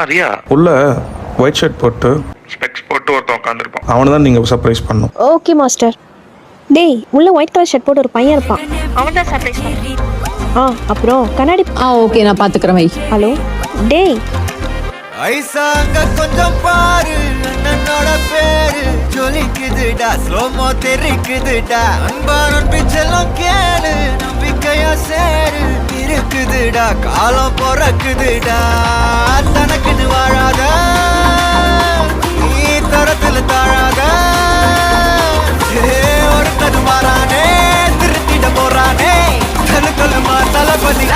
ரியா உள்ள white shirt போட்டு specs போட்டு ஒருத்தன் உட்காந்துருப்பான். அவனை தான் நீங்கள் சர்ப்ரைஸ் பண்ணணும். Okay master. டேய் உள்ள ஒயிட் கலர் ஷர்ட் போட்டு ஒரு பையன் இருப்பான், அவன் தான் சர்ப்ரைஸ் பண்ணு. அப்புறம் கண்ணாடி. ஓகே நான் பாத்துக்கிறேன் வை. ஹலோ டேய் ஐசாங்க கொஞ்சம் பாரு, அண்ணனோட பேரு ஜொலிக்குதுடா, ஸ்லோமோ தெரிக்குதுடா, அன்பாரன் பிச்செல்லாம் கேளு, நம்பிக்கையா சேரு இருக்குதுடா, காலம் பிறக்குதுடா, தனக்குன்னு வாழாத நீ தரத்துல தாழாத, ஒருத்தது மாறானே திருத்திட போறானே, தனக்குள்ளுமா தளபதி